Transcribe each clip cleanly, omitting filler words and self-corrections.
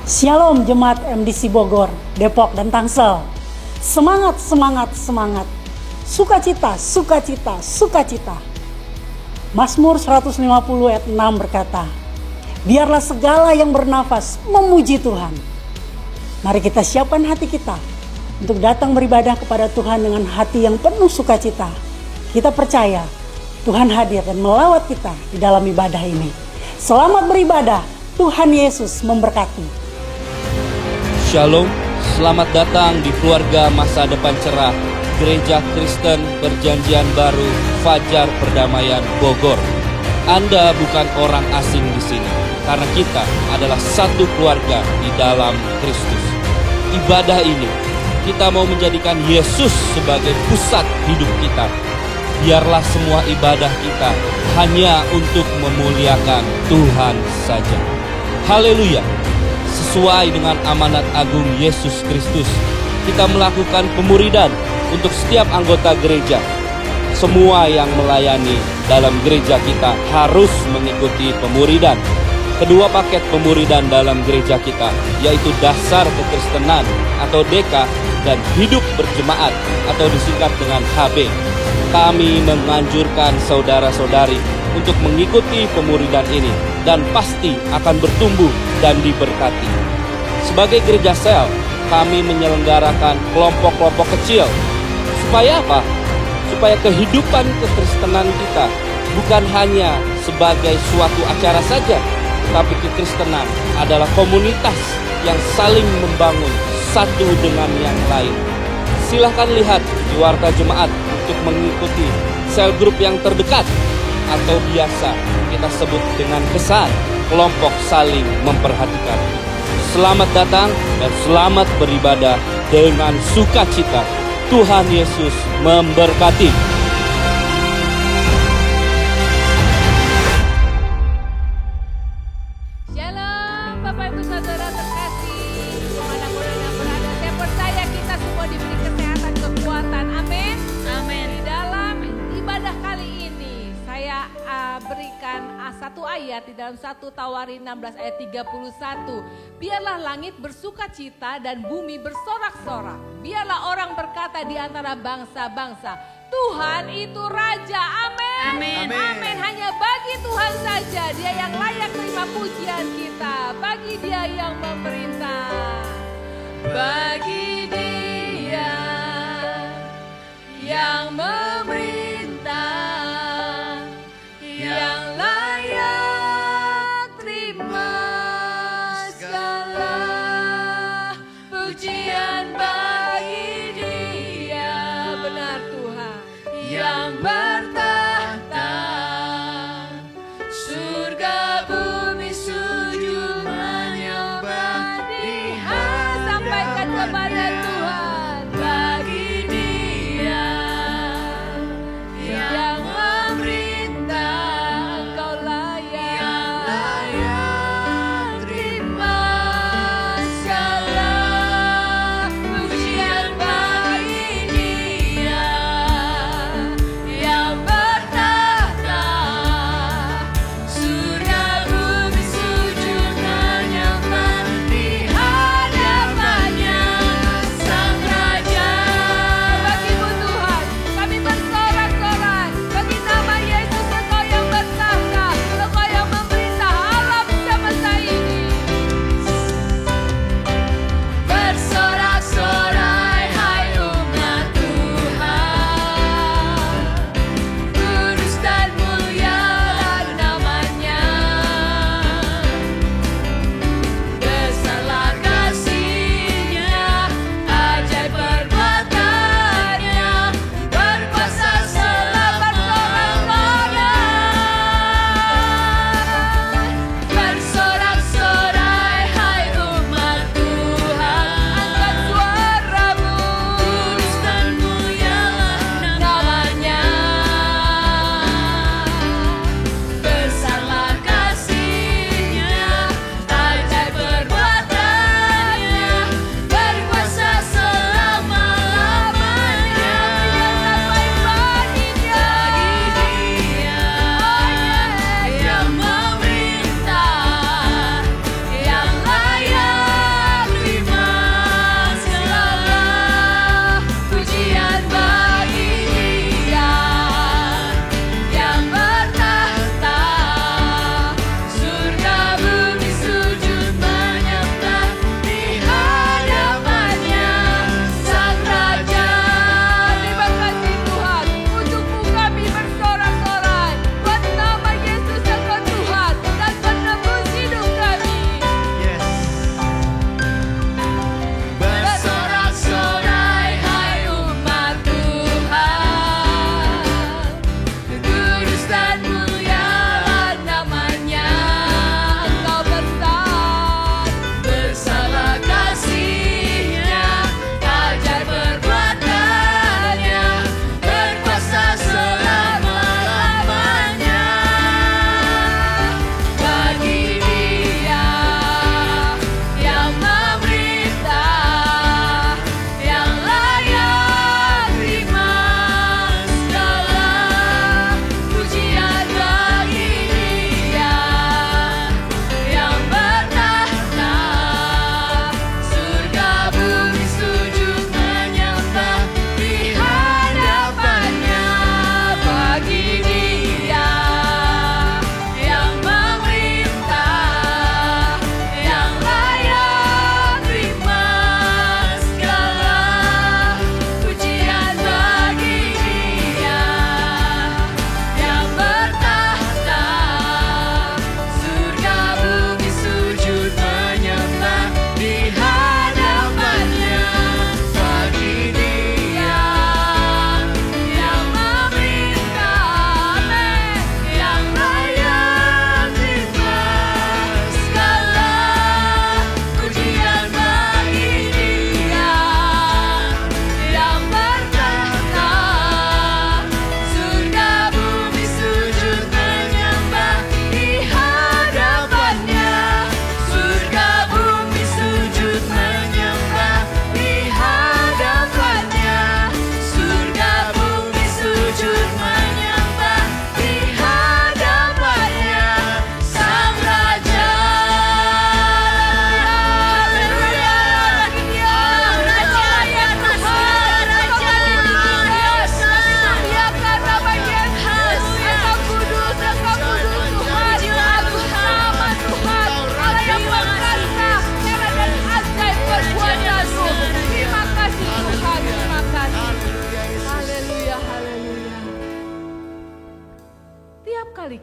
Shalom Jemaat MDC Bogor, Depok dan Tangsel. Semangat, semangat, semangat. Sukacita, sukacita, sukacita. Mazmur 150 ayat 6 berkata, biarlah segala yang bernafas memuji Tuhan. Mari kita siapkan hati kita untuk datang beribadah kepada Tuhan dengan hati yang penuh sukacita. Kita percaya Tuhan hadir dan melawat kita di dalam ibadah ini. Selamat beribadah, Tuhan Yesus memberkati. Shalom, selamat datang di keluarga masa depan cerah Gereja Kristen Perjanjian Baru Fajar Perdamaian Bogor. Anda bukan orang asing di sini, karena kita adalah satu keluarga di dalam Kristus. Ibadah ini, kita mau menjadikan Yesus sebagai pusat hidup kita. Biarlah semua ibadah kita hanya untuk memuliakan Tuhan saja. Haleluya! Sesuai dengan amanat agung Yesus Kristus, kita melakukan pemuridan untuk setiap anggota gereja. Semua yang melayani dalam gereja kita harus mengikuti pemuridan. Kedua paket pemuridan dalam gereja kita, yaitu dasar kekristenan atau DK dan hidup berjemaat atau disingkat dengan HB. Kami menganjurkan saudara-saudari untuk mengikuti pemuridan ini dan pasti akan bertumbuh dan diberkati. Sebagai gereja sel, kami menyelenggarakan kelompok-kelompok kecil. Supaya apa? Supaya kehidupan kekristenan kita bukan hanya sebagai suatu acara saja, tapi kekristenan adalah komunitas yang saling membangun satu dengan yang lain. Silahkan lihat di warta jemaat untuk mengikuti sel grup yang terdekat, atau biasa kita sebut dengan kesan kelompok saling memperhatikan. Selamat datang dan selamat beribadah dengan sukacita. Tuhan Yesus memberkati. Di dalam 1 Tawarin 16 ayat 31. Biarlah langit bersuka cita dan bumi bersorak-sorak. Biarlah orang berkata di antara bangsa-bangsa, Tuhan itu Raja. Amin. Amin. Amin. Hanya bagi Tuhan saja Dia yang layak terima pujian kita. Bagi Dia yang memerintah. Bagi Dia yang memerintah, yang layak pujian bagi Dia, benar Tuhan yang bertahta, surga bumi sujud menyembah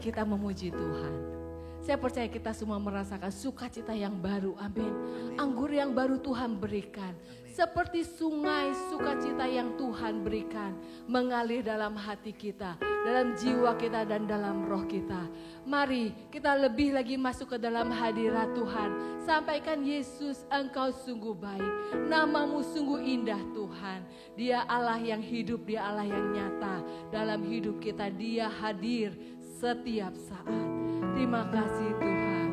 kita memuji Tuhan. Saya percaya kita semua merasakan sukacita yang baru, amin. Anggur yang baru Tuhan berikan. Seperti sungai sukacita yang Tuhan berikan. Mengalir dalam hati kita, dalam jiwa kita dan dalam roh kita. Mari kita lebih lagi masuk ke dalam hadirat Tuhan. Sampaikan Yesus, Engkau sungguh baik. Namamu sungguh indah Tuhan. Dia Allah yang hidup, Dia Allah yang nyata. Dalam hidup kita Dia hadir setiap saat. Terima kasih Tuhan.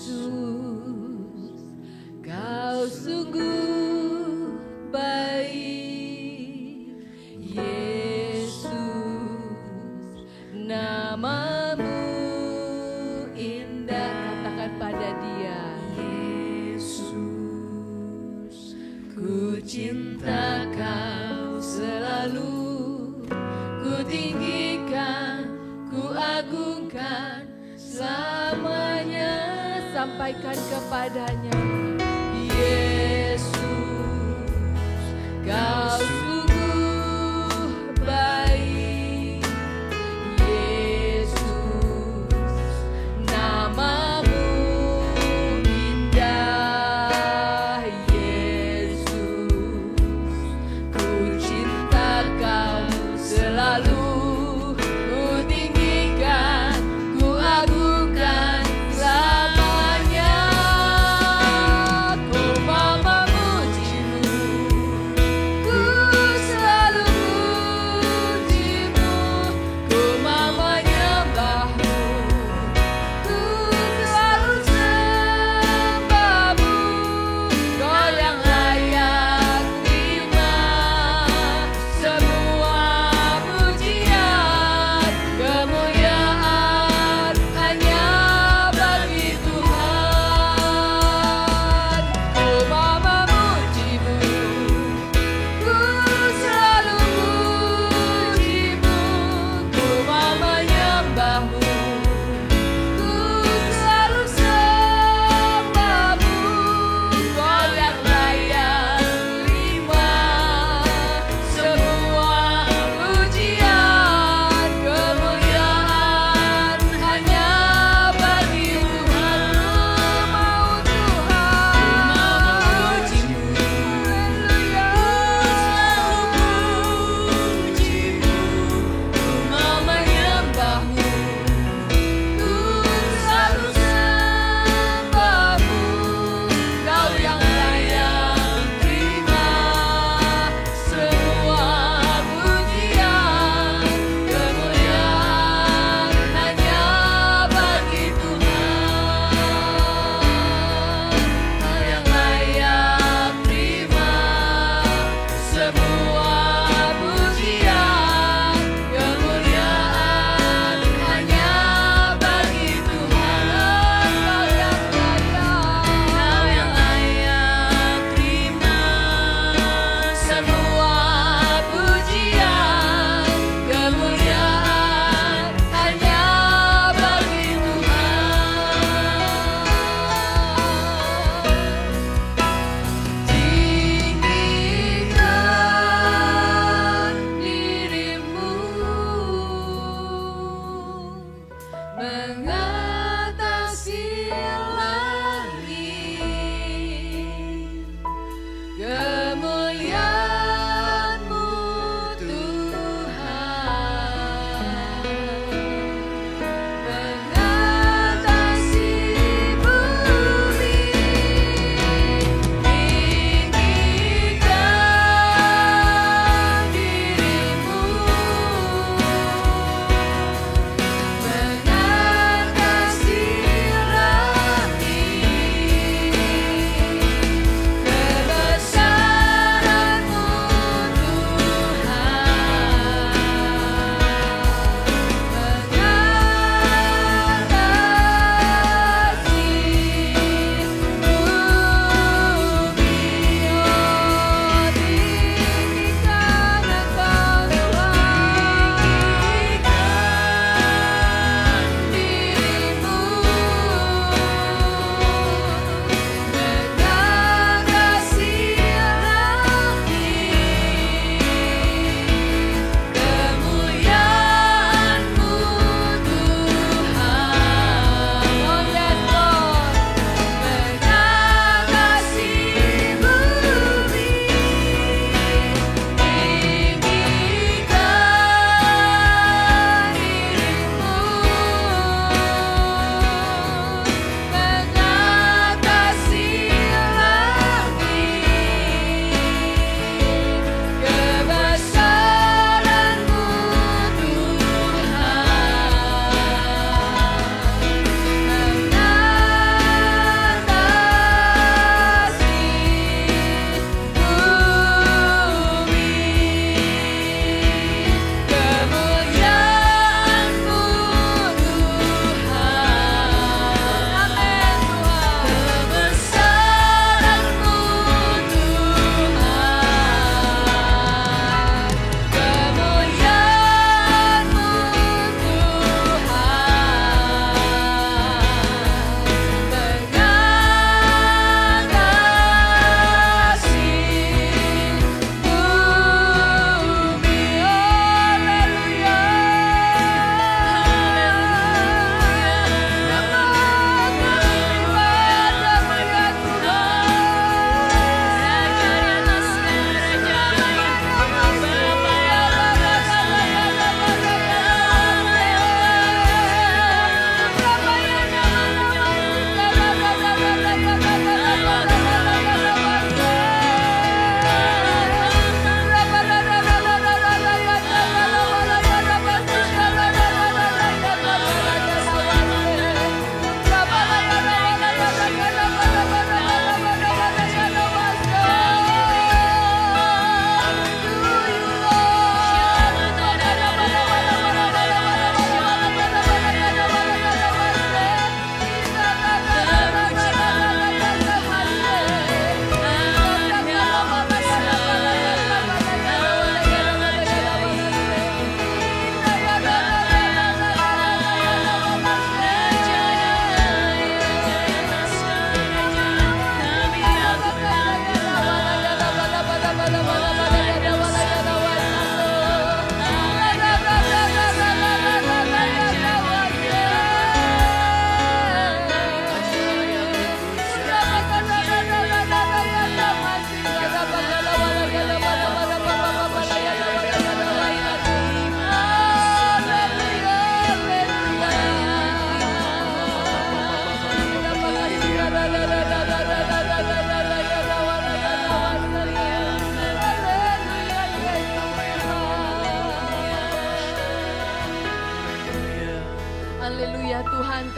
Yesus, Kau sungguh baik. Yesus, namamu indah. Katakan pada Dia. Yesus, ku cinta Kau selalu. Ku tinggikan, ku agungkan selamanya. Sampaikan kepadanya. Yesus, Kau sungguh baik. Yesus, namamu indah. Yesus, ku cinta Kau selalu. Ku tinggikan, ku agungkan selamanya. Ku mau memuji-Mu, ku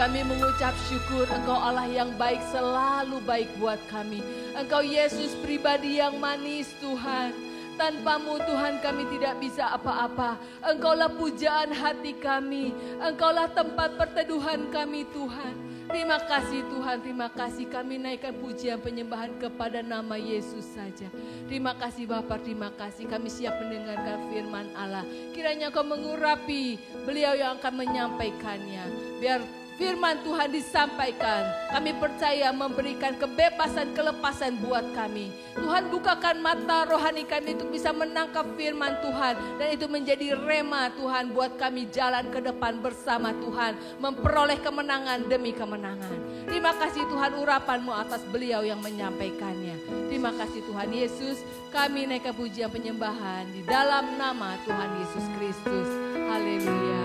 Kami mengucap syukur Engkau Allah yang baik, selalu baik buat kami. Engkau Yesus pribadi yang manis Tuhan. Tanpamu Tuhan kami tidak bisa apa-apa. Engkaulah pujaan hati kami. Engkaulah tempat perteduhan kami Tuhan. Terima kasih Tuhan, terima kasih. Kami naikkan pujian penyembahan kepada nama Yesus saja. Terima kasih Bapa, terima kasih. Kami siap mendengarkan firman Allah. Kiranya Engkau mengurapi beliau yang akan menyampaikannya. Biar firman Tuhan disampaikan. Kami percaya memberikan kebebasan, kelepasan buat kami. Tuhan bukakan mata rohani kami untuk bisa menangkap firman Tuhan. Dan itu menjadi rema Tuhan buat kami jalan ke depan bersama Tuhan. Memperoleh kemenangan demi kemenangan. Terima kasih Tuhan urapan-Mu atas beliau yang menyampaikannya. Terima kasih Tuhan Yesus. Kami naikkan pujian penyembahan di dalam nama Tuhan Yesus Kristus. Haleluya.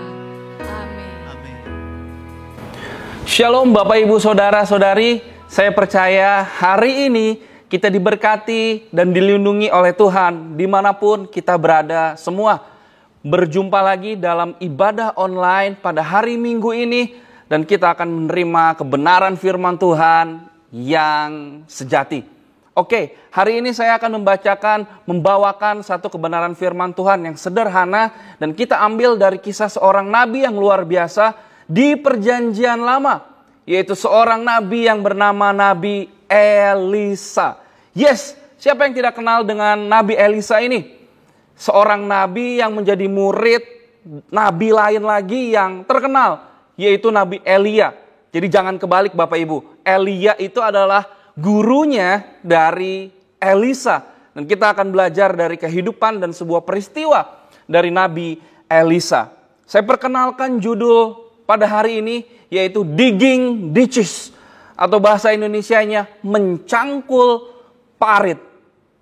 Amin. Shalom Bapak Ibu Saudara-saudari, saya percaya hari ini kita diberkati dan dilindungi oleh Tuhan dimanapun kita berada semua. Berjumpa lagi dalam ibadah online pada hari Minggu ini dan kita akan menerima kebenaran firman Tuhan yang sejati. Oke, hari ini saya akan membawakan satu kebenaran firman Tuhan yang sederhana dan kita ambil dari kisah seorang nabi yang luar biasa di Perjanjian Lama, yaitu seorang nabi yang bernama Nabi Elisa. Yes, siapa yang tidak kenal dengan Nabi Elisa ini? Seorang nabi yang menjadi murid nabi lain lagi yang terkenal, yaitu Nabi Elia. Jadi jangan kebalik Bapak Ibu. Elia itu adalah gurunya dari Elisa. Dan kita akan belajar dari kehidupan dan sebuah peristiwa dari Nabi Elisa. Saya perkenalkan judul pada hari ini yaitu digging ditches atau bahasa Indonesianya mencangkul parit.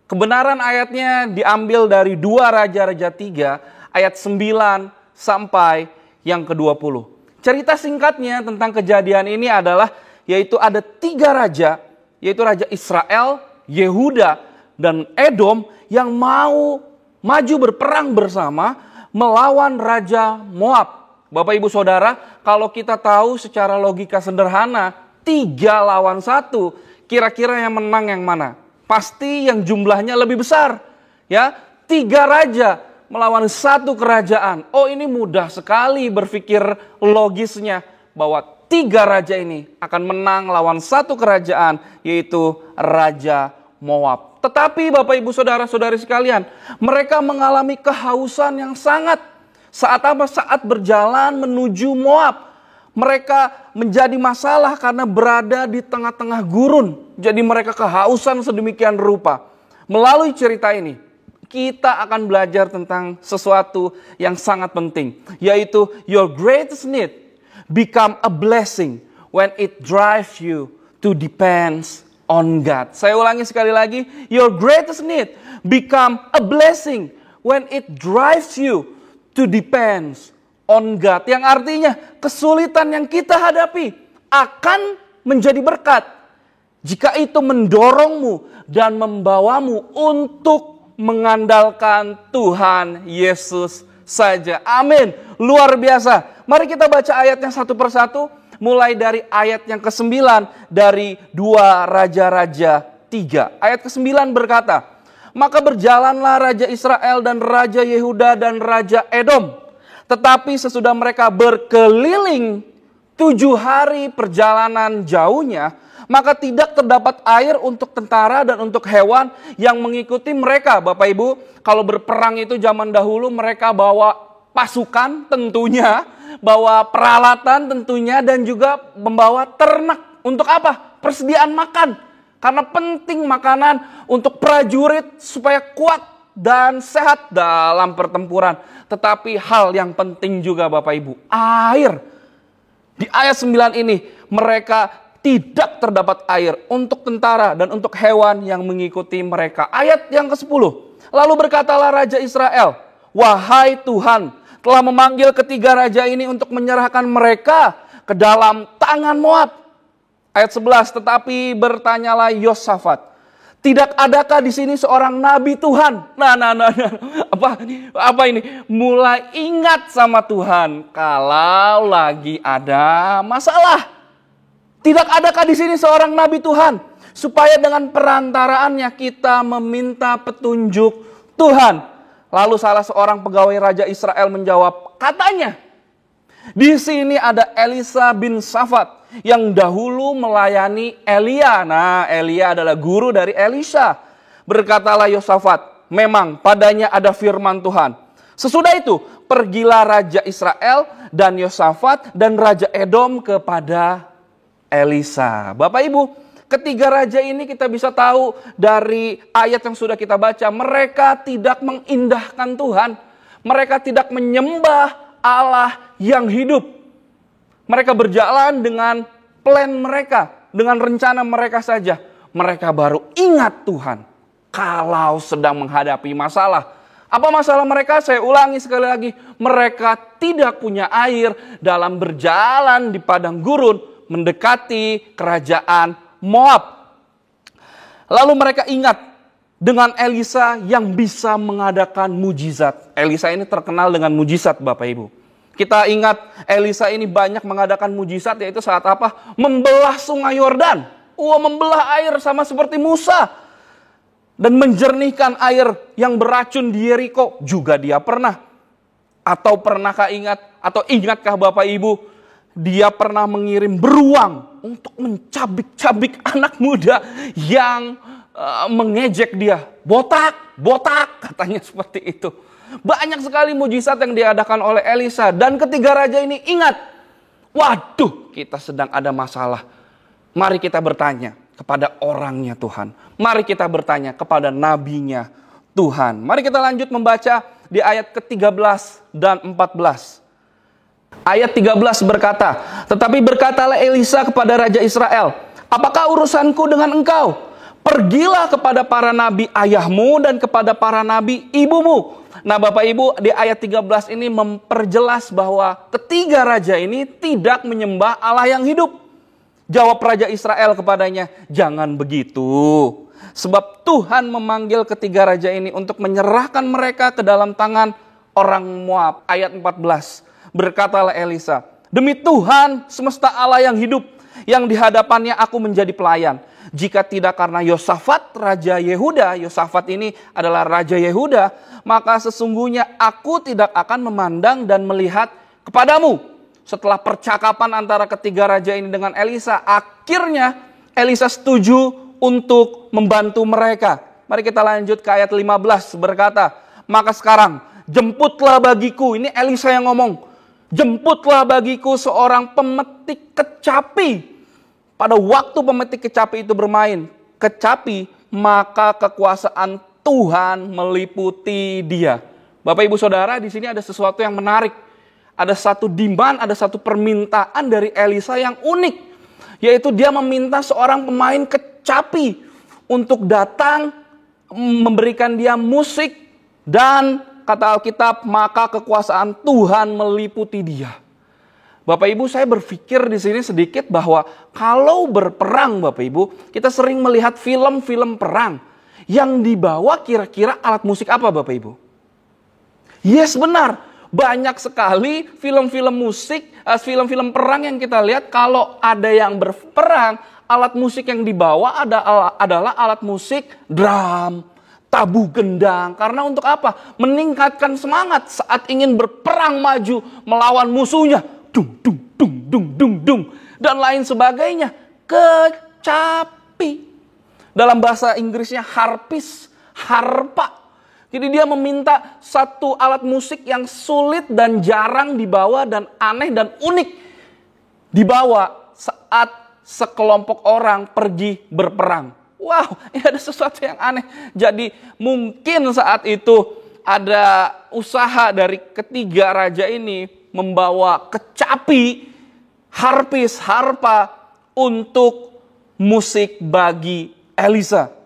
Kebenaran ayatnya diambil dari 2 Raja-Raja 3 ayat 9 sampai yang ke-20. Cerita singkatnya tentang kejadian ini adalah yaitu ada 3 raja, yaitu Raja Israel, Yehuda, dan Edom yang mau maju berperang bersama melawan Raja Moab. Bapak Ibu Saudara, kalau kita tahu secara logika sederhana 3 lawan 1, kira-kira yang menang yang mana? Pasti yang jumlahnya lebih besar. Ya, 3 raja melawan 1 kerajaan. Oh, ini mudah sekali berpikir logisnya bahwa 3 raja ini akan menang lawan 1 kerajaan, yaitu Raja Moab. Tetapi Bapak Ibu Saudara-saudari sekalian, mereka mengalami kehausan yang sangat. Saat apa? Saat berjalan menuju Moab. Mereka menjadi masalah karena berada di tengah-tengah gurun. Jadi mereka kehausan sedemikian rupa. Melalui cerita ini, kita akan belajar tentang sesuatu yang sangat penting. Yaitu, your greatest need become a blessing when it drives you to depend on God. Saya ulangi sekali lagi, your greatest need become a blessing when it drives you to depend on God. Yang artinya kesulitan yang kita hadapi akan menjadi berkat jika itu mendorongmu dan membawamu untuk mengandalkan Tuhan Yesus saja. Amin. Luar biasa. Mari kita baca ayatnya satu persatu. Mulai dari ayat yang ke-9 dari 2 Raja-Raja 3. Ayat ke-9 berkata, maka berjalanlah Raja Israel dan Raja Yehuda dan Raja Edom. Tetapi sesudah mereka berkeliling 7 hari perjalanan jauhnya, maka tidak terdapat air untuk tentara dan untuk hewan yang mengikuti mereka. Bapak Ibu, kalau berperang itu zaman dahulu mereka bawa pasukan tentunya, bawa peralatan tentunya, dan juga membawa ternak. Untuk apa? Persediaan makan. Karena penting makanan untuk prajurit supaya kuat dan sehat dalam pertempuran. Tetapi hal yang penting juga Bapak Ibu, air. Di ayat 9 ini mereka tidak terdapat air untuk tentara dan untuk hewan yang mengikuti mereka. Ayat yang ke-10. Lalu berkatalah Raja Israel, wahai Tuhan, telah memanggil ketiga raja ini untuk menyerahkan mereka ke dalam tangan Moab. Ayat 11, tetapi bertanyalah Yosafat, Tidak adakah di sini seorang nabi Tuhan? Nah. Apa ini? Mulai ingat sama Tuhan kalau lagi ada masalah. Tidak adakah di sini seorang nabi Tuhan? Supaya dengan perantaraannya kita meminta petunjuk Tuhan. Lalu salah seorang pegawai Raja Israel menjawab, katanya, di sini ada Elisa bin Safat yang dahulu melayani Elia. Nah, Elia adalah guru dari Elisa. Berkatalah Yosafat, memang padanya ada firman Tuhan. Sesudah itu, pergilah Raja Israel dan Yosafat dan Raja Edom kepada Elisa. Bapak Ibu, ketiga raja ini kita bisa tahu dari ayat yang sudah kita baca, mereka tidak mengindahkan Tuhan. Mereka tidak menyembah Allah yang hidup. Mereka berjalan dengan plan mereka, dengan rencana mereka saja. Mereka baru ingat Tuhan kalau sedang menghadapi masalah. Apa masalah mereka? Saya ulangi sekali lagi. Mereka tidak punya air dalam berjalan di padang gurun mendekati kerajaan Moab. Lalu mereka ingat dengan Elisa yang bisa mengadakan mujizat. Elisa ini terkenal dengan mujizat, Bapak Ibu. Kita ingat Elisa ini banyak mengadakan mujizat, yaitu saat apa? Membelah sungai Yordan. Membelah air sama seperti Musa. Dan menjernihkan air yang beracun di Yeriko. Juga dia pernah. Atau pernahkah ingat? Atau ingatkah Bapak Ibu? Dia pernah mengirim beruang untuk mencabik-cabik anak muda yang mengejek dia. Botak, katanya seperti itu. Banyak sekali mujizat yang diadakan oleh Elisa. Dan ketiga raja ini ingat, waduh, kita sedang ada masalah. Mari kita bertanya kepada orangnya Tuhan. Mari kita bertanya kepada nabinya Tuhan. Mari kita lanjut membaca di ayat ke-13 dan 14. Ayat 13 berkata, tetapi berkatalah Elisa kepada Raja Israel, apakah urusanku dengan engkau? Pergilah kepada para nabi ayahmu dan kepada para nabi ibumu. Nah Bapak Ibu, di ayat 13 ini memperjelas bahwa ketiga raja ini tidak menyembah Allah yang hidup. Jawab Raja Israel kepadanya, jangan begitu. Sebab Tuhan memanggil ketiga raja ini untuk menyerahkan mereka ke dalam tangan orang Moab. Ayat 14, berkatalah Elisa, demi Tuhan semesta Allah yang hidup, yang di hadapannya aku menjadi pelayan. Jika tidak karena Yosafat, Raja Yehuda, Yosafat ini adalah Raja Yehuda, maka sesungguhnya aku tidak akan memandang dan melihat kepadamu. Setelah percakapan antara ketiga raja ini dengan Elisa, akhirnya Elisa setuju untuk membantu mereka. Mari kita lanjut ke ayat 15, berkata, maka sekarang jemputlah bagiku, ini Elisa yang ngomong, jemputlah bagiku seorang pemetik kecapi. Pada waktu pemetik kecapi itu bermain kecapi, maka kekuasaan Tuhan meliputi dia. Bapak Ibu Saudara, di sini ada sesuatu yang menarik. Ada satu demand, ada satu permintaan dari Elisa yang unik. Yaitu dia meminta seorang pemain kecapi untuk datang memberikan dia musik. Dan kata Alkitab, maka kekuasaan Tuhan meliputi dia. Bapak Ibu, saya berpikir di sini sedikit bahwa kalau berperang Bapak Ibu, kita sering melihat film-film perang yang dibawa kira-kira alat musik apa Bapak Ibu? Yes, benar. Banyak sekali film-film musik, film-film perang yang kita lihat kalau ada yang berperang, alat musik yang dibawa adalah alat musik drum, tabuh gendang. Karena untuk apa? Meningkatkan semangat saat ingin berperang maju melawan musuhnya. Dung, dung, dung, dung, dung, dung, dan lain sebagainya. Kecapi. Dalam bahasa Inggrisnya harpa. Jadi dia meminta satu alat musik yang sulit dan jarang dibawa dan aneh dan unik dibawa saat sekelompok orang pergi berperang. Wow, ini ada sesuatu yang aneh. Jadi mungkin saat itu ada usaha dari ketiga raja ini membawa kecapi, harpa untuk musik bagi Elisa.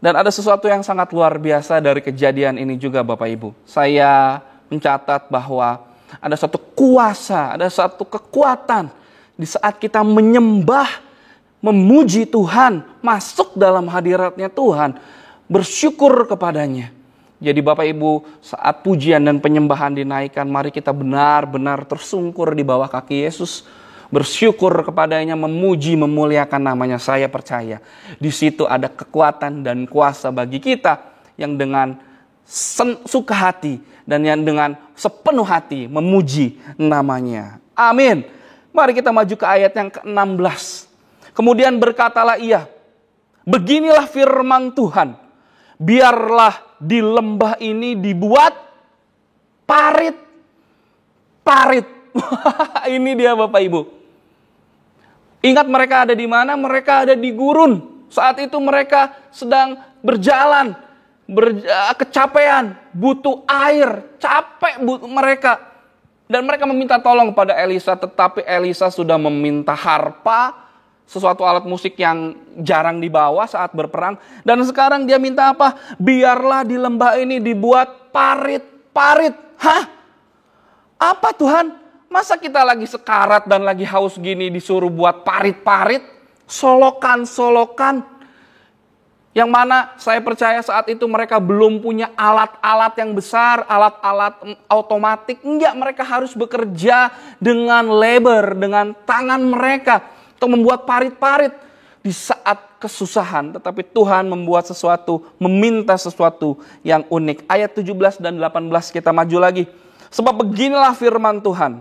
Dan ada sesuatu yang sangat luar biasa dari kejadian ini juga Bapak Ibu. Saya mencatat bahwa ada satu kuasa, ada satu kekuatan di saat kita menyembah memuji Tuhan, masuk dalam hadiratnya Tuhan, bersyukur kepadanya. Jadi Bapak Ibu, saat pujian dan penyembahan dinaikkan, mari kita benar-benar tersungkur di bawah kaki Yesus, bersyukur kepadanya, memuji, memuliakan namanya. Saya percaya di situ ada kekuatan dan kuasa bagi kita yang dengan suka hati dan yang dengan sepenuh hati memuji namanya. Amin. Mari kita maju ke ayat yang ke-16. Kemudian berkatalah ia, beginilah firman Tuhan, biarlah di lembah ini dibuat parit. Ini dia Bapak Ibu. Ingat mereka ada di mana? Mereka ada di gurun. Saat itu mereka sedang berjalan, kecapean, butuh air, capek mereka. Dan mereka meminta tolong kepada Elisa, tetapi Elisa sudah meminta harpa, sesuatu alat musik yang jarang dibawa saat berperang. Dan sekarang dia minta apa? Biarlah di lembah ini dibuat parit. Hah? Apa Tuhan? Masa kita lagi sekarat dan lagi haus gini disuruh buat parit? Solokan. Yang mana saya percaya saat itu mereka belum punya alat-alat yang besar, alat-alat otomatik. Enggak, mereka harus bekerja dengan labor, dengan tangan mereka untuk membuat parit-parit di saat kesusahan. Tetapi Tuhan membuat sesuatu, meminta sesuatu yang unik. Ayat 17 dan 18 kita maju lagi. Sebab beginilah firman Tuhan,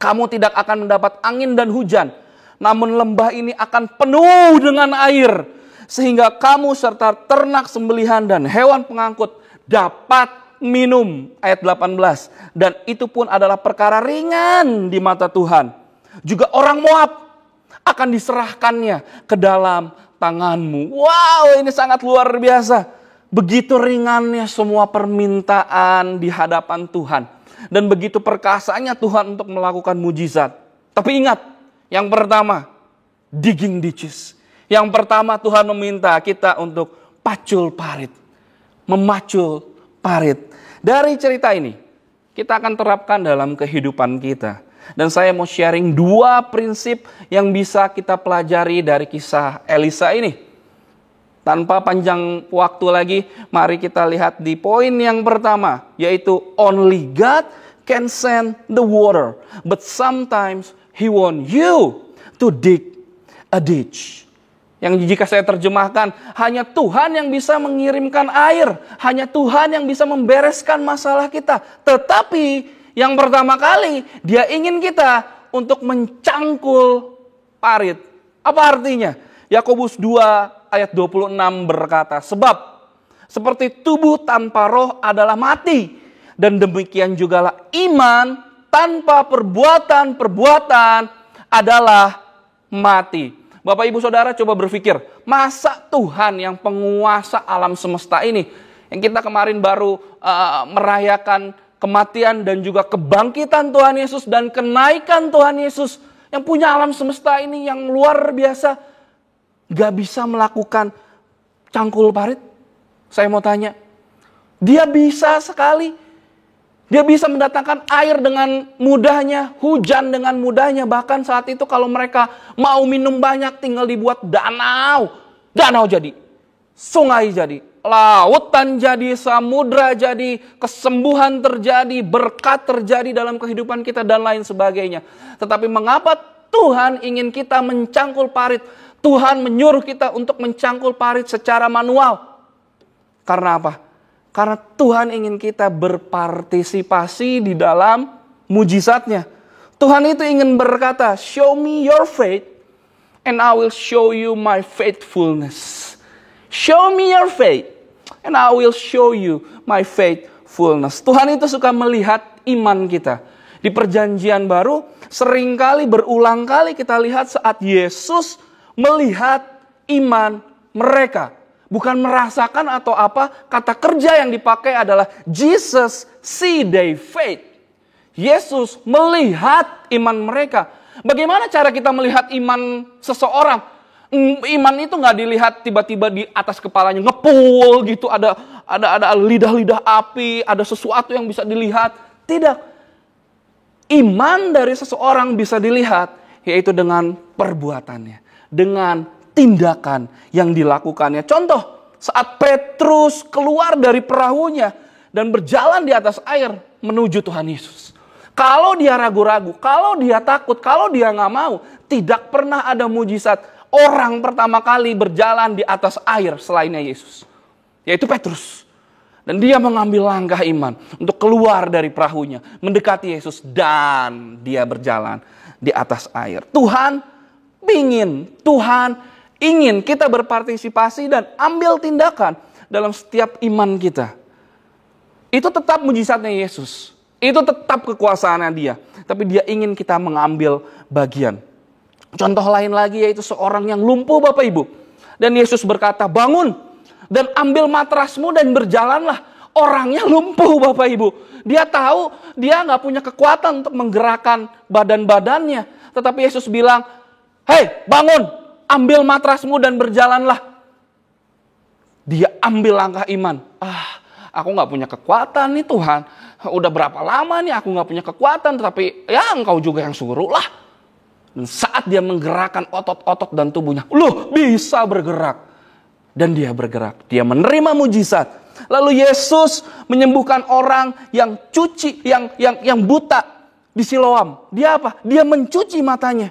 kamu tidak akan mendapat angin dan hujan, namun lembah ini akan penuh dengan air, sehingga kamu serta ternak sembelihan dan hewan pengangkut dapat minum. Ayat 18. Dan itu pun adalah perkara ringan di mata Tuhan. Juga orang Moab akan diserahkannya ke dalam tanganmu. Wow, ini sangat luar biasa. Begitu ringannya semua permintaan di hadapan Tuhan. Dan begitu perkasanya Tuhan untuk melakukan mujizat. Tapi ingat, yang pertama, digging ditches. Yang pertama Tuhan meminta kita untuk pacul parit. Memacul parit. Dari cerita ini, kita akan terapkan dalam kehidupan kita. Dan saya mau sharing 2 prinsip yang bisa kita pelajari dari kisah Elisa ini. Tanpa panjang waktu lagi, mari kita lihat di poin yang pertama, yaitu only God can send the water, but sometimes He want you to dig a ditch. Yang jika saya terjemahkan, hanya Tuhan yang bisa mengirimkan air, hanya Tuhan yang bisa membereskan masalah kita. Tetapi yang pertama kali Dia ingin kita untuk mencangkul parit. Apa artinya? Yakobus 2 ayat 26 berkata, sebab seperti tubuh tanpa roh adalah mati, dan demikian jugalah iman tanpa perbuatan adalah mati. Bapak Ibu Saudara coba berpikir, masa Tuhan yang penguasa alam semesta ini, yang kita kemarin baru merayakan kematian dan juga kebangkitan Tuhan Yesus dan kenaikan Tuhan Yesus, yang punya alam semesta ini yang luar biasa, gak bisa melakukan cangkul parit? Saya mau tanya, Dia bisa sekali. Dia bisa mendatangkan air dengan mudahnya, hujan dengan mudahnya. Bahkan saat itu kalau mereka mau minum banyak, tinggal dibuat danau. Danau jadi, sungai jadi, lautan jadi, samudra jadi, kesembuhan terjadi, berkat terjadi dalam kehidupan kita dan lain sebagainya. Tetapi mengapa Tuhan ingin kita mencangkul parit? Tuhan menyuruh kita untuk mencangkul parit secara manual. Karena apa? Karena Tuhan ingin kita berpartisipasi di dalam mujizatnya. Tuhan itu ingin berkata, show me your faith and I will show you my faithfulness. Show me your faith and I will show you my faithfulness. Tuhan itu suka melihat iman kita. Di perjanjian baru, seringkali berulang kali kita lihat saat Yesus melihat iman mereka. Bukan merasakan atau apa, kata kerja yang dipakai adalah Jesus see their faith. Yesus melihat iman mereka. Bagaimana cara kita melihat iman seseorang? Iman itu nggak dilihat tiba-tiba di atas kepalanya ngepul gitu, ada lidah-lidah api, ada sesuatu yang bisa dilihat. Tidak. Iman dari seseorang bisa dilihat, yaitu dengan perbuatannya. dengan tindakan yang dilakukannya. Contoh, saat Petrus keluar dari perahunya dan berjalan di atas air menuju Tuhan Yesus. Kalau dia ragu-ragu, kalau dia takut, kalau dia nggak mau, tidak pernah ada mujizat orang pertama kali berjalan di atas air selainnya Yesus, yaitu Petrus. Dan dia mengambil langkah iman untuk keluar dari perahunya, mendekati Yesus, dan dia berjalan di atas air. Tuhan ingin kita berpartisipasi dan ambil tindakan dalam setiap iman kita. Itu tetap mujizatnya Yesus. Itu tetap kekuasaannya dia. Tapi dia ingin kita mengambil bagian. Contoh lain lagi yaitu seorang yang lumpuh Bapak Ibu. Dan Yesus berkata, bangun dan ambil matrasmu dan berjalanlah. Orangnya lumpuh Bapak Ibu. Dia tahu dia gak punya kekuatan untuk menggerakkan badan-badannya. Tetapi Yesus bilang, hei bangun, ambil matrasmu dan berjalanlah. Dia ambil langkah iman. Aku gak punya kekuatan nih Tuhan. Udah berapa lama nih aku gak punya kekuatan. Tetapi ya Engkau juga yang suruh lah. Dan saat dia menggerakkan otot-otot dan tubuhnya, loh bisa bergerak. Dan dia bergerak. Dia menerima mujizat. Lalu Yesus menyembuhkan orang yang yang buta di Siloam. Dia apa? Dia mencuci matanya.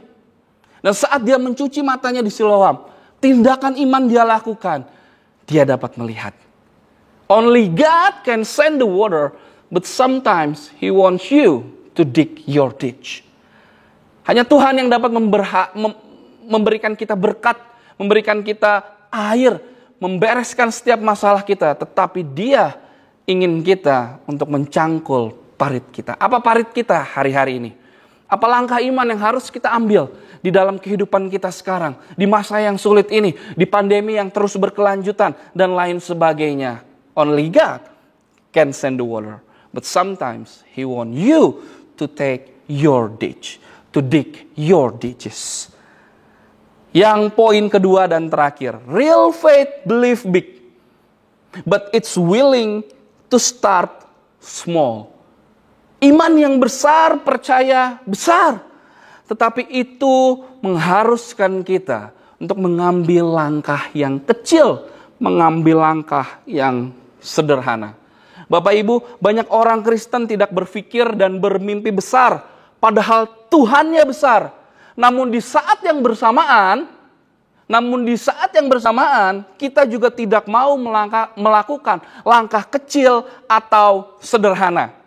Dan saat dia mencuci matanya di Siloam, tindakan iman dia lakukan. Dia dapat melihat. Only God can send the water, but sometimes He wants you to dig your ditch. Hanya Tuhan yang dapat memberikan kita berkat, memberikan kita air, membereskan setiap masalah kita. Tetapi Dia ingin kita untuk mencangkul parit kita. Apa parit kita hari-hari ini? Apa langkah iman yang harus kita ambil di dalam kehidupan kita sekarang, di masa yang sulit ini, di pandemi yang terus berkelanjutan, dan lain sebagainya. Only God can send the water. But sometimes He wants you to take your ditch, to dig your ditches. Yang poin kedua dan terakhir, real faith believe big, but it's willing to start small. Iman yang besar percaya besar, tetapi itu mengharuskan kita untuk mengambil langkah yang kecil, mengambil langkah yang sederhana. Bapak Ibu, banyak orang Kristen tidak berpikir dan bermimpi besar, padahal Tuhannya besar. Namun di saat yang bersamaan, kita juga tidak mau melakukan langkah kecil atau sederhana.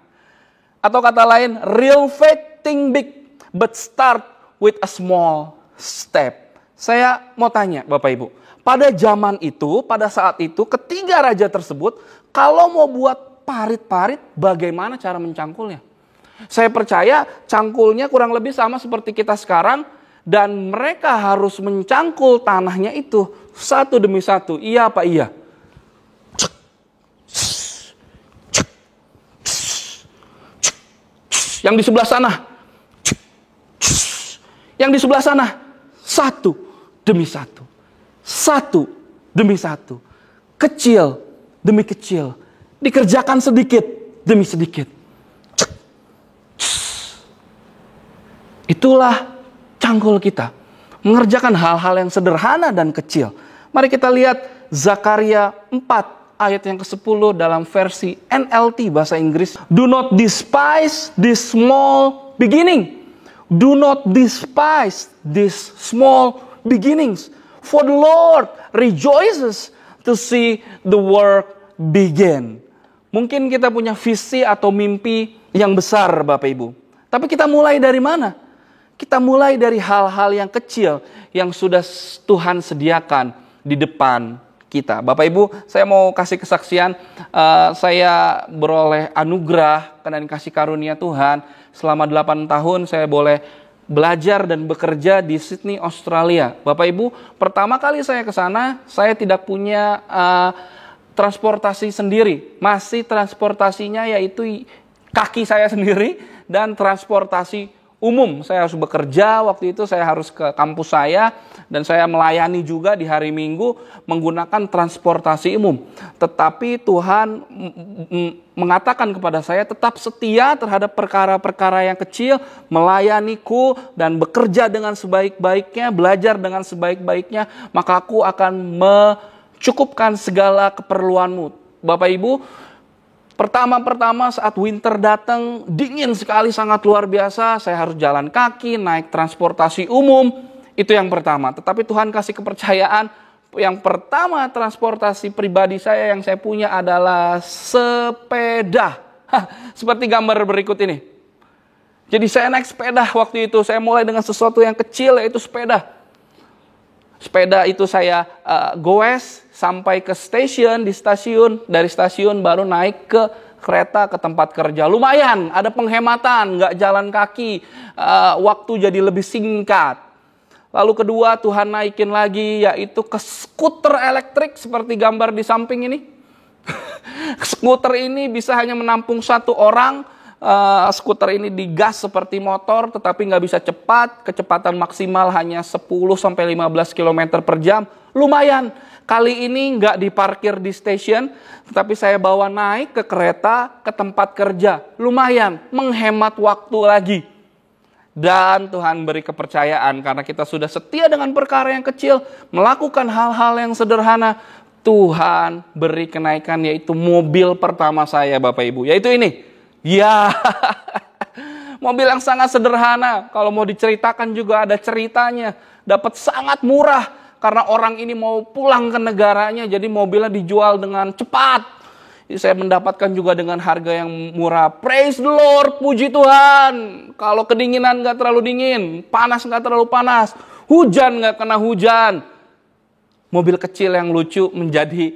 Atau kata lain, real faith think big, but start with a small step. Saya mau tanya Bapak Ibu, pada zaman itu, pada saat itu, ketiga raja tersebut, kalau mau buat parit-parit, bagaimana cara mencangkulnya? Saya percaya cangkulnya kurang lebih sama seperti kita sekarang, dan mereka harus mencangkul tanahnya itu satu demi satu. Iya apa iya? Yang di sebelah sana. Yang di sebelah sana. Satu demi satu. Satu demi satu. Kecil demi kecil. Dikerjakan sedikit demi sedikit. Itulah cangkul kita. Mengerjakan hal-hal yang sederhana dan kecil. Mari kita lihat Zakaria 4 ayat yang ke-10 dalam versi NLT bahasa Inggris. Do not despise this small beginning. Do not despise these small beginnings. For the Lord rejoices to see the work begin. Mungkin kita punya visi atau mimpi yang besar Bapak Ibu. Tapi kita mulai dari mana? Kita mulai dari hal-hal yang kecil yang sudah Tuhan sediakan di depan kita. Bapak Ibu, saya mau kasih kesaksian. Saya beroleh anugerah dan kasih karunia Tuhan. Selama 8 tahun saya boleh belajar dan bekerja di Sydney, Australia. Bapak Ibu, pertama kali saya ke sana, saya tidak punya transportasi sendiri. Masih transportasinya yaitu kaki saya sendiri dan transportasi umum. Saya harus bekerja, waktu itu saya harus ke kampus saya, dan saya melayani juga di hari Minggu menggunakan transportasi umum. Tetapi Tuhan mengatakan kepada saya, tetap setia terhadap perkara-perkara yang kecil, melayaniku dan bekerja dengan sebaik-baiknya, belajar dengan sebaik-baiknya, maka aku akan mencukupkan segala keperluanmu. Bapak Ibu, pertama saat winter datang, dingin sekali, sangat luar biasa. Saya harus jalan kaki, naik transportasi umum. Itu yang pertama. Tetapi Tuhan kasih kepercayaan. Yang pertama transportasi pribadi saya yang saya punya adalah sepeda. Seperti gambar berikut ini. Jadi saya naik sepeda waktu itu. Saya mulai dengan sesuatu yang kecil, yaitu sepeda. Sepeda itu saya goes sampai ke stasiun, dari stasiun baru naik ke kereta ke tempat kerja. Lumayan, ada penghematan, nggak jalan kaki, waktu jadi lebih singkat. Lalu kedua, Tuhan naikin lagi, yaitu ke skuter elektrik seperti gambar di samping ini. Skuter ini bisa hanya menampung satu orang. Skuter ini digas seperti motor, tetapi nggak bisa cepat. Kecepatan maksimal hanya 10-15 km per jam. Lumayan. Kali ini nggak diparkir di stasiun, tetapi saya bawa naik ke kereta ke tempat kerja. Lumayan, menghemat waktu lagi. Dan Tuhan beri kepercayaan karena kita sudah setia dengan perkara yang kecil, melakukan hal-hal yang sederhana. Tuhan beri kenaikan, yaitu mobil pertama saya, Bapak Ibu, yaitu ini. Ya, mobil yang sangat sederhana. Kalau mau diceritakan juga ada ceritanya. Dapat sangat murah karena orang ini mau pulang ke negaranya, jadi mobilnya dijual dengan cepat. Jadi saya mendapatkan juga dengan harga yang murah. Praise the Lord, puji Tuhan. Kalau kedinginan gak terlalu dingin, panas gak terlalu panas, hujan gak kena hujan. Mobil kecil yang lucu menjadi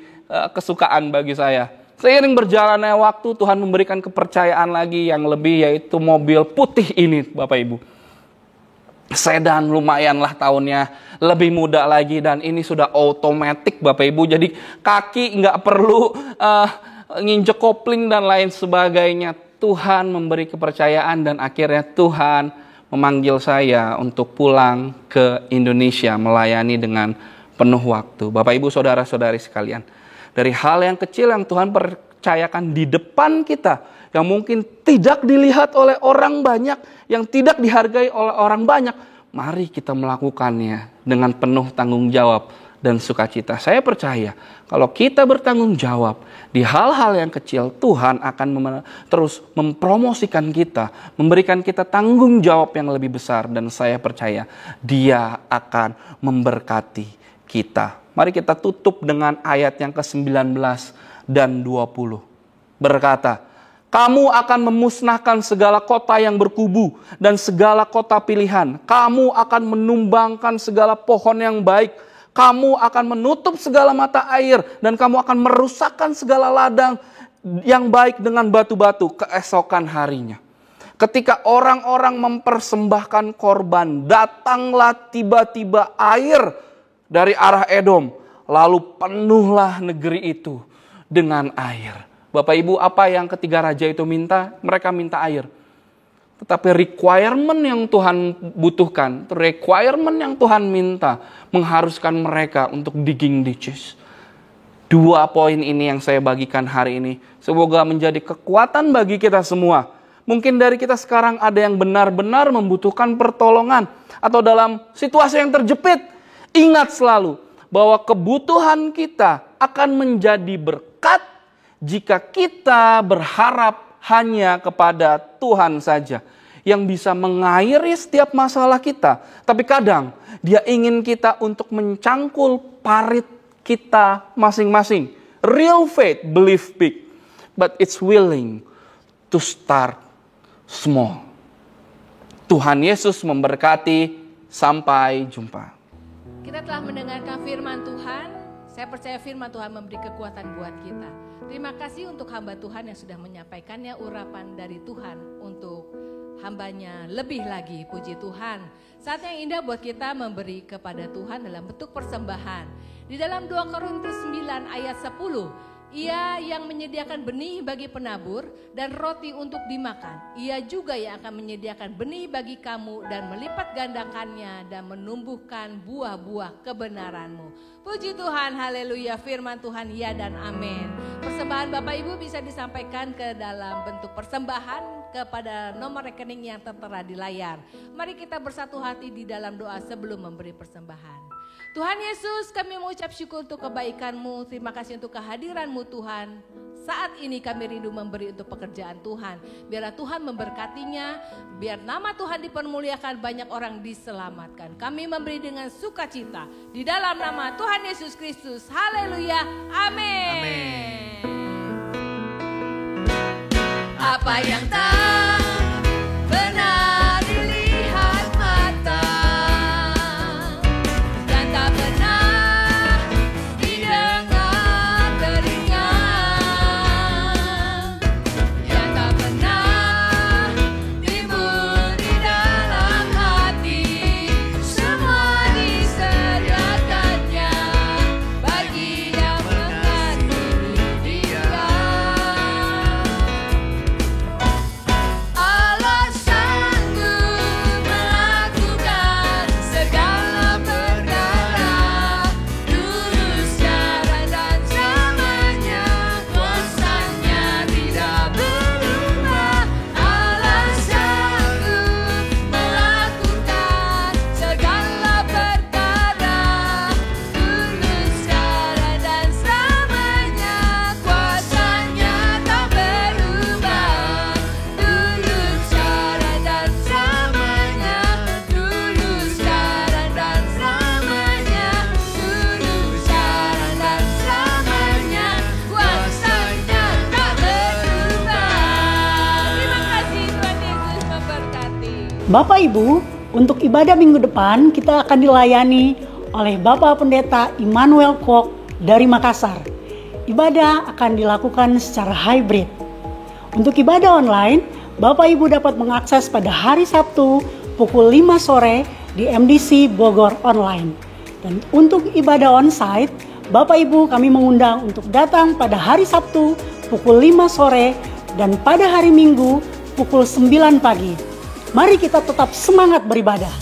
kesukaan bagi saya. Seiring berjalannya waktu, Tuhan memberikan kepercayaan lagi yang lebih, yaitu mobil putih ini, Bapak Ibu. Sedan, lumayanlah tahunnya, lebih muda lagi, dan ini sudah otomatis, Bapak Ibu. Jadi kaki nggak perlu nginjek kopling dan lain sebagainya. Tuhan memberi kepercayaan dan akhirnya Tuhan memanggil saya untuk pulang ke Indonesia melayani dengan penuh waktu. Bapak Ibu, saudara-saudari sekalian, dari hal yang kecil yang Tuhan percayakan di depan kita, yang mungkin tidak dilihat oleh orang banyak, yang tidak dihargai oleh orang banyak, mari kita melakukannya dengan penuh tanggung jawab dan sukacita. Saya percaya kalau kita bertanggung jawab di hal-hal yang kecil, Tuhan akan terus mempromosikan kita, memberikan kita tanggung jawab yang lebih besar, dan saya percaya Dia akan memberkati kita. Mari kita tutup dengan ayat yang ke-19 dan 20. Berkata, kamu akan memusnahkan segala kota yang berkubu dan segala kota pilihan. Kamu akan menumbangkan segala pohon yang baik. Kamu akan menutup segala mata air dan kamu akan merusakkan segala ladang yang baik dengan batu-batu keesokan harinya. Ketika orang-orang mempersembahkan korban, datanglah tiba-tiba air dari arah Edom, lalu penuhlah negeri itu dengan air. Bapak Ibu, apa yang ketiga raja itu minta? Mereka minta air. Tetapi requirement yang Tuhan butuhkan, requirement yang Tuhan minta, mengharuskan mereka untuk digging ditches. 2 poin ini yang saya bagikan hari ini. Semoga menjadi kekuatan bagi kita semua. Mungkin dari kita sekarang ada yang benar-benar membutuhkan pertolongan, atau dalam situasi yang terjepit. Ingat selalu bahwa kebutuhan kita akan menjadi berkat jika kita berharap hanya kepada Tuhan saja yang bisa mengairi setiap masalah kita. Tapi kadang Dia ingin kita untuk mencangkul parit kita masing-masing. Real faith, believe big, but it's willing to start small. Tuhan Yesus memberkati. Sampai jumpa. Kita telah mendengarkan firman Tuhan. Saya percaya firman Tuhan memberi kekuatan buat kita. Terima kasih untuk hamba Tuhan yang sudah menyampaikannya urapan dari Tuhan untuk hambanya lebih lagi. Puji Tuhan. Saat yang indah buat kita memberi kepada Tuhan dalam bentuk persembahan. Di dalam 2 Korintus 9 ayat 10. Ia yang menyediakan benih bagi penabur dan roti untuk dimakan. Ia juga yang akan menyediakan benih bagi kamu dan melipat gandakannya dan menumbuhkan buah-buah kebenaranmu. Puji Tuhan, haleluya, firman Tuhan ya dan amin. Persembahan Bapak Ibu bisa disampaikan ke dalam bentuk persembahan kepada nomor rekening yang tertera di layar. Mari kita bersatu hati di dalam doa sebelum memberi persembahan. Tuhan Yesus, kami mengucap syukur untuk kebaikan-Mu. Terima kasih untuk kehadiran-Mu Tuhan. Saat ini kami rindu memberi untuk pekerjaan Tuhan. Biarlah Tuhan memberkatinya, biar nama Tuhan dipermuliakan, banyak orang diselamatkan. Kami memberi dengan sukacita di dalam nama Tuhan Yesus Kristus. Haleluya, amin. Apa yang tak pernah dilihat mata dan tak pernah didengar telinga, yang tak pernah timbul di dalam hati, semua disediakannya bagi yang mengasihi Dia. Allah sanggup melakukan segala perkara, lurus jalan dan zamannya, kuasanya tidak berubah. Allah sanggup melakukan segala perkara, lurus jalan dan zamannya, kuasanya tak berubah. Lurus jalan dan zamannya, lurus jalan dan zamannya, lurus jalan dan zamannya, kuasanya tak berubah. Terima kasih, Tuhan Yesus memberkati. Bapak Ibu, untuk ibadah minggu depan kita akan dilayani oleh Bapak Pendeta Immanuel Kok dari Makassar. Ibadah akan dilakukan secara hybrid. Untuk ibadah online, Bapak Ibu dapat mengakses pada hari Sabtu pukul 5 sore di MDC Bogor online. Dan untuk ibadah onsite, Bapak Ibu kami mengundang untuk datang pada hari Sabtu pukul 5 sore dan pada hari Minggu pukul 9 pagi. Mari kita tetap semangat beribadah.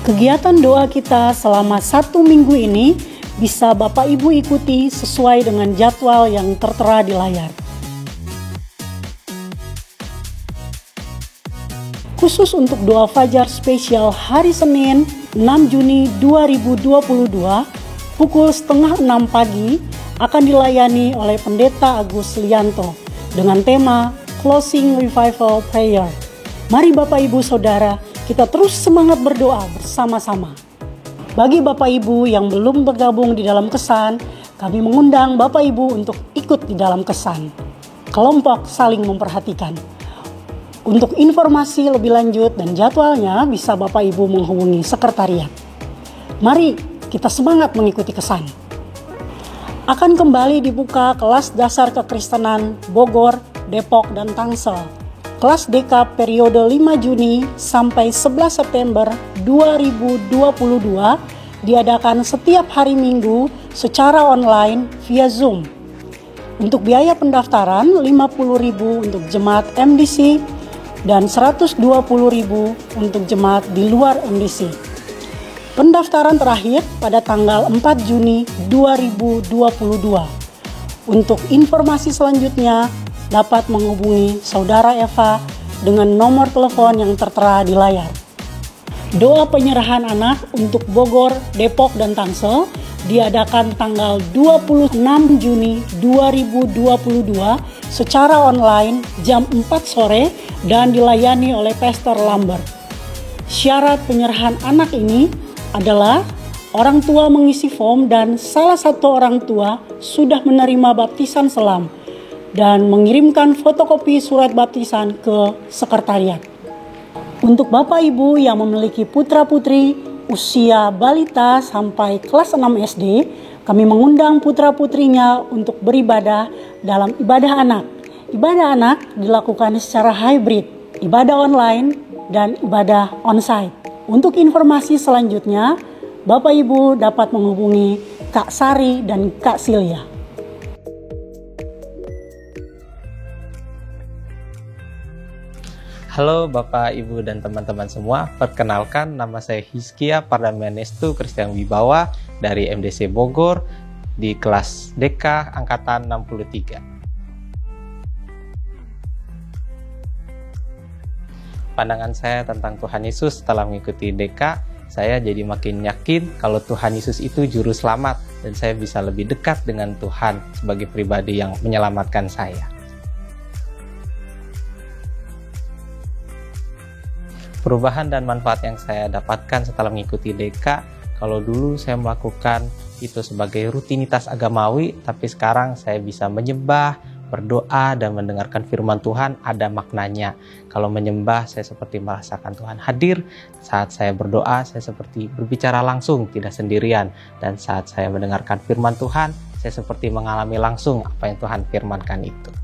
Kegiatan doa kita selama 1 minggu ini bisa Bapak Ibu ikuti sesuai dengan jadwal yang tertera di layar. Khusus untuk doa fajar spesial hari Senin 6 Juni 2022 pukul setengah 6 pagi akan dilayani oleh Pendeta Agus Lianto dengan tema Closing Revival Prayer. Mari Bapak Ibu Saudara, kita terus semangat berdoa bersama-sama. Bagi Bapak Ibu yang belum bergabung di dalam kesan, kami mengundang Bapak Ibu untuk ikut di dalam kesan. Kelompok saling memperhatikan. Untuk informasi lebih lanjut dan jadwalnya bisa Bapak Ibu menghubungi sekretariat. Mari kita semangat mengikuti kesan. Akan kembali dibuka kelas dasar kekristenan Bogor, Depok, dan Tangsel. Kelas DK periode 5 Juni sampai 11 September 2022 diadakan setiap hari Minggu secara online via Zoom. Untuk biaya pendaftaran 50.000 untuk jemaat MDC dan 120.000 untuk jemaat di luar MDC. Pendaftaran terakhir pada tanggal 4 Juni 2022. Untuk informasi selanjutnya dapat menghubungi Saudara Eva dengan nomor telepon yang tertera di layar. Doa penyerahan anak untuk Bogor, Depok, dan Tangsel diadakan tanggal 26 Juni 2022 secara online jam 4 sore dan dilayani oleh Pastor Lambert. Syarat penyerahan anak ini adalah orang tua mengisi form dan salah satu orang tua sudah menerima baptisan selam dan mengirimkan fotokopi surat baptisan ke sekretariat. Untuk Bapak Ibu yang memiliki putra-putri usia balita sampai kelas 6 SD, kami mengundang putra-putrinya untuk beribadah dalam ibadah anak. Ibadah anak dilakukan secara hybrid, ibadah online dan ibadah onsite. Untuk informasi selanjutnya, Bapak Ibu dapat menghubungi Kak Sari dan Kak Silya. Halo Bapak, Ibu, dan teman-teman semua. Perkenalkan, nama saya Hizkia Pardamenestu Kristian Wibawa dari MDC Bogor di kelas DK Angkatan 63. Pandangan saya tentang Tuhan Yesus setelah mengikuti DK, saya jadi makin yakin kalau Tuhan Yesus itu juru selamat dan saya bisa lebih dekat dengan Tuhan sebagai pribadi yang menyelamatkan saya. Perubahan dan manfaat yang saya dapatkan setelah mengikuti DK, kalau dulu saya melakukan itu sebagai rutinitas agamawi, tapi sekarang saya bisa menyembah, berdoa, dan mendengarkan firman Tuhan ada maknanya. Kalau menyembah, saya seperti merasakan Tuhan hadir. Saat saya berdoa, saya seperti berbicara langsung, tidak sendirian. Dan saat saya mendengarkan firman Tuhan, saya seperti mengalami langsung apa yang Tuhan firmankan itu.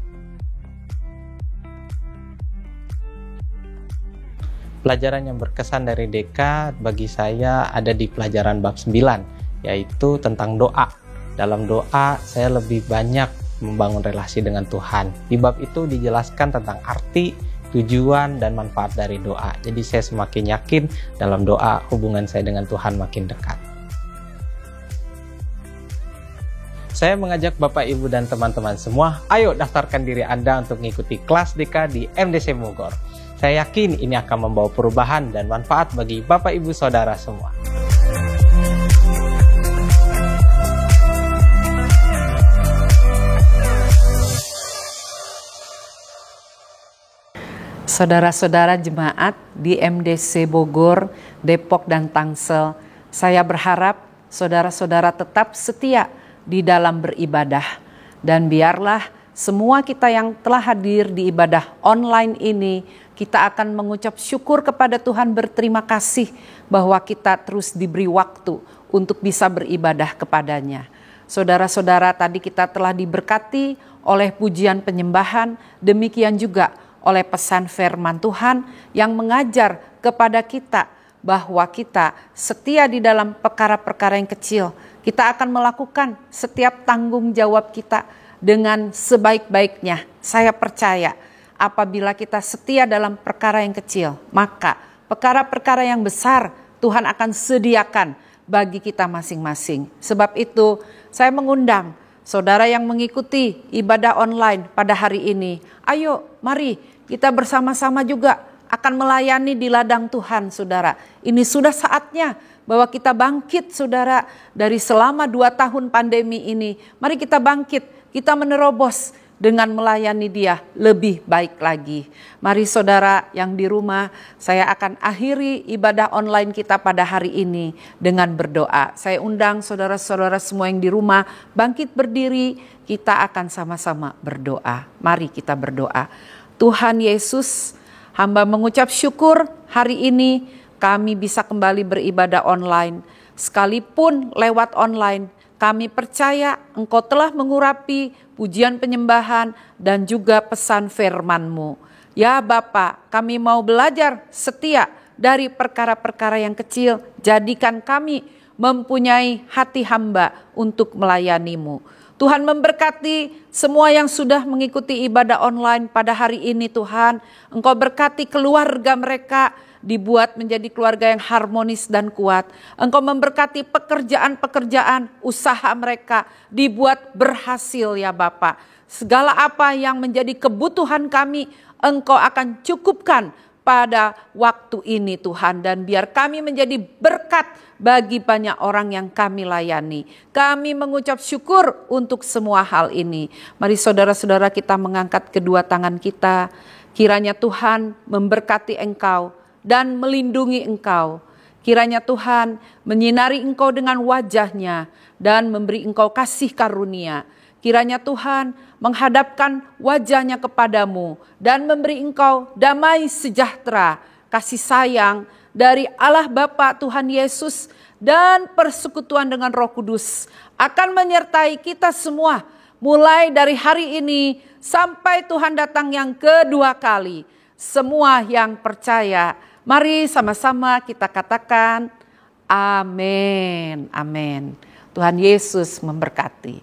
Pelajaran yang berkesan dari DK bagi saya ada di pelajaran bab 9, yaitu tentang doa. Dalam doa, saya lebih banyak membangun relasi dengan Tuhan. Di bab itu dijelaskan tentang arti, tujuan, dan manfaat dari doa. Jadi saya semakin yakin dalam doa hubungan saya dengan Tuhan makin dekat. Saya mengajak Bapak, Ibu, dan teman-teman semua, ayo daftarkan diri Anda untuk mengikuti kelas DK di MDC Bogor. Saya yakin ini akan membawa perubahan dan manfaat bagi Bapak, Ibu, Saudara semua. Saudara-saudara jemaat di MDC Bogor, Depok, dan Tangsel, saya berharap saudara-saudara tetap setia di dalam beribadah. Dan biarlah semua kita yang telah hadir di ibadah online ini, kita akan mengucap syukur kepada Tuhan, berterima kasih bahwa kita terus diberi waktu untuk bisa beribadah kepadanya. Saudara-saudara, tadi kita telah diberkati oleh pujian penyembahan, demikian juga oleh pesan firman Tuhan yang mengajar kepada kita bahwa kita setia di dalam perkara-perkara yang kecil. Kita akan melakukan setiap tanggung jawab kita dengan sebaik-baiknya. Saya percaya apabila kita setia dalam perkara yang kecil, maka perkara-perkara yang besar Tuhan akan sediakan bagi kita masing-masing. Sebab itu saya mengundang saudara yang mengikuti ibadah online pada hari ini, ayo mari kita bersama-sama juga akan melayani di ladang Tuhan, saudara. Ini sudah saatnya bahwa kita bangkit, saudara, dari selama 2 tahun pandemi ini. Mari kita bangkit, kita menerobos dengan melayani Dia lebih baik lagi. Mari saudara yang di rumah, saya akan akhiri ibadah online kita pada hari ini dengan berdoa. Saya undang saudara-saudara semua yang di rumah bangkit berdiri, kita akan sama-sama berdoa. Mari kita berdoa. Tuhan Yesus, hamba mengucap syukur hari ini kami bisa kembali beribadah online. Sekalipun lewat online, kami percaya Engkau telah mengurapi pujian penyembahan dan juga pesan firman-Mu. Ya Bapa, kami mau belajar setia dari perkara-perkara yang kecil. Jadikan kami mempunyai hati hamba untuk melayani-Mu. Tuhan memberkati semua yang sudah mengikuti ibadah online pada hari ini Tuhan. Engkau berkati keluarga mereka, dibuat menjadi keluarga yang harmonis dan kuat. Engkau memberkati pekerjaan-pekerjaan usaha mereka, dibuat berhasil ya Bapa. Segala apa yang menjadi kebutuhan kami, Engkau akan cukupkan pada waktu ini Tuhan. Dan biar kami menjadi berkat bagi banyak orang yang kami layani. Kami mengucap syukur untuk semua hal ini. Mari saudara-saudara kita mengangkat kedua tangan kita. Kiranya Tuhan memberkati engkau dan melindungi engkau. Kiranya Tuhan menyinari engkau dengan wajah-Nya dan memberi engkau kasih karunia. Kiranya Tuhan menghadapkan wajah-Nya kepadamu dan memberi engkau damai sejahtera, kasih sayang dari Allah Bapa Tuhan Yesus dan persekutuan dengan Roh Kudus akan menyertai kita semua mulai dari hari ini sampai Tuhan datang yang kedua kali. Semua yang percaya, mari sama-sama kita katakan amin, amin. Tuhan Yesus memberkati.